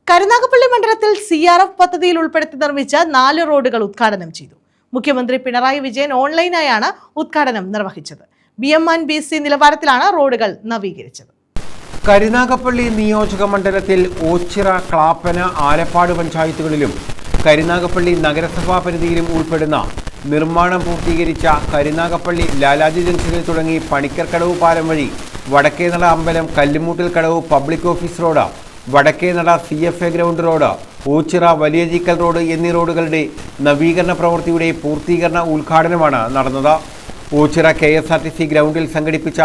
കരുനാഗപ്പള്ളി മണ്ഡലത്തിൽ CRF പദ്ധതിയിൽ ഉൾപ്പെടുത്തി നിർമ്മിച്ച 4 റോഡുകൾ ഉദ്ഘാടനം ചെയ്തു. മുഖ്യമന്ത്രി പിണറായി വിജയൻ ഓൺലൈനായാണ് ഉദ്ഘാടനം നിർവഹിച്ചത്. BM&BC നിലവാരത്തിലാണ് റോഡുകൾ നവീകരിച്ചത്. കരുനാഗപ്പള്ളി നിയോജക മണ്ഡലത്തിൽ ഓച്ചിറ, ക്ലാപ്പന, ആലപ്പാട് പഞ്ചായത്തുകളിലും കരുനാഗപ്പള്ളി നഗരസഭാ പരിധിയിലും ഉൾപ്പെടുന്ന നിർമ്മാണം പൂർത്തീകരിച്ച കരുനാഗപ്പള്ളി ലാലാജി ജംഗ്ഷനിൽ തുടങ്ങി പണിക്കർക്കടവ് പാലം വഴി വടക്കേനട അമ്പലം, Kallumoottil Kadavu public office road, Vadakkenada CFA ground road, Ochira വലിയജീക്കൽ റോഡ് എന്നീ റോഡുകളുടെ നവീകരണ പ്രവൃത്തിയുടെ പൂർത്തീകരണ ഉദ്ഘാടനമാണ് നടന്നത്. ഓച്ചിറ KSRTC ഗ്രൗണ്ടിൽ സംഘടിപ്പിച്ച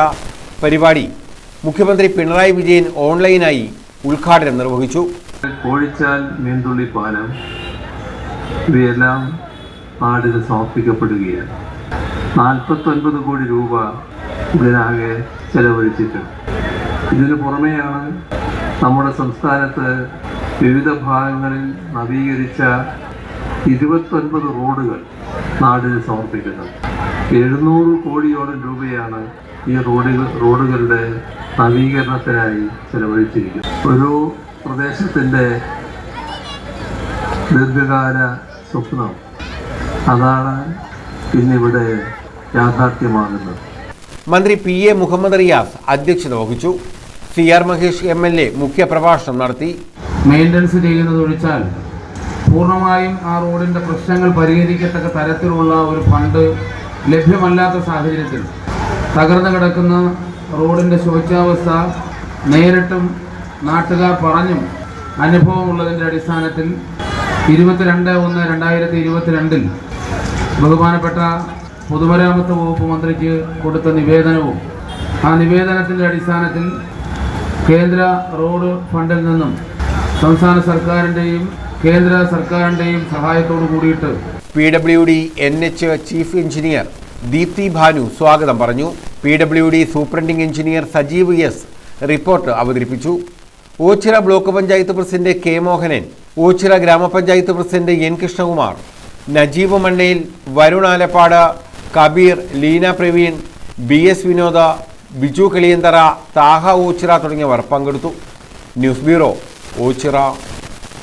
പരിപാടി മുഖ്യമന്ത്രി പിണറായി വിജയൻ ഓൺലൈനായി ഉദ്ഘാടനം നിർവഹിച്ചു. കോഴിച്ചാൽ മീൻതുള്ളി പാലം ഇവയെല്ലാം നാടിന് സമർപ്പിക്കപ്പെടുകയാണ്. 49 കോടി രൂപ ഇതിനാകെ ചെലവഴിച്ചിട്ടുണ്ട്. ഇതിനു പുറമെയാണ് നമ്മുടെ സംസ്ഥാനത്ത് വിവിധ ഭാഗങ്ങളിൽ നവീകരിച്ച 29 റോഡുകൾ നാടിന് സമർപ്പിക്കുന്നത്. 700 കോടിയോളം രൂപയാണ് ഈ റോഡുകളുടെ നവീകരണത്തിനായി ചെലവഴിച്ചിരിക്കുന്നത്. ഒരു പ്രദേശത്തിൻ്റെ ദീർഘകാല സ്വപ്നം അതാണ് ഇന്നിവിടെ യാഥാർത്ഥ്യമാകുന്നത്. മന്ത്രി PA മുഹമ്മദ് റിയാസ് അധ്യക്ഷത വഹിച്ചു. CR മഹേഷ് MLA മുഖ്യപ്രഭാഷണം നടത്തി. മെയിൻ്റനൻസ് ചെയ്യുന്നത് ഒഴിച്ചാൽ പൂർണ്ണമായും ആ റോഡിൻ്റെ പ്രശ്നങ്ങൾ പരിഹരിക്കത്തക്ക തരത്തിലുള്ള ഒരു ഫണ്ട് ലഭ്യമല്ലാത്ത സാഹചര്യത്തിൽ തകർന്നു കിടക്കുന്ന റോഡിൻ്റെ ശോച്യാവസ്ഥ നേരിട്ടും നാട്ടുകാർ പറഞ്ഞും അനുഭവമുള്ളതിൻ്റെ അടിസ്ഥാനത്തിൽ 22/1/2022 ബഹുമാനപ്പെട്ട പൊതുമരാമത്ത് വകുപ്പ് മന്ത്രിക്ക് കൊടുത്ത നിവേദനവും ആ നിവേദനത്തിൻ്റെ അടിസ്ഥാനത്തിൽ കേന്ദ്ര റോഡ് ഫണ്ടിൽ നിന്നും സംസ്ഥാന സർക്കാരിൻ്റെയും കേന്ദ്ര സർക്കാരിൻ്റെയും സഹായത്തോടു കൂടിയിട്ട് PWD NH chief engineer Deepthi Bhanu സ്വാഗതം പറഞ്ഞു. PWD superintending engineer Sajeev S report അവതരിപ്പിച്ചു. Ochira block panchayat president K Mohanan, Ochira grama panchayat president N Krishnakumar, Najeeb Mannayil, Varun Alappad, Kabeer, Leena Praveen, BS Vinoda, Biju Kaliyanthara, Thaha Ochira തുടങ്ങിയവർ പങ്കെടുത്തു. News bureau, Ochira.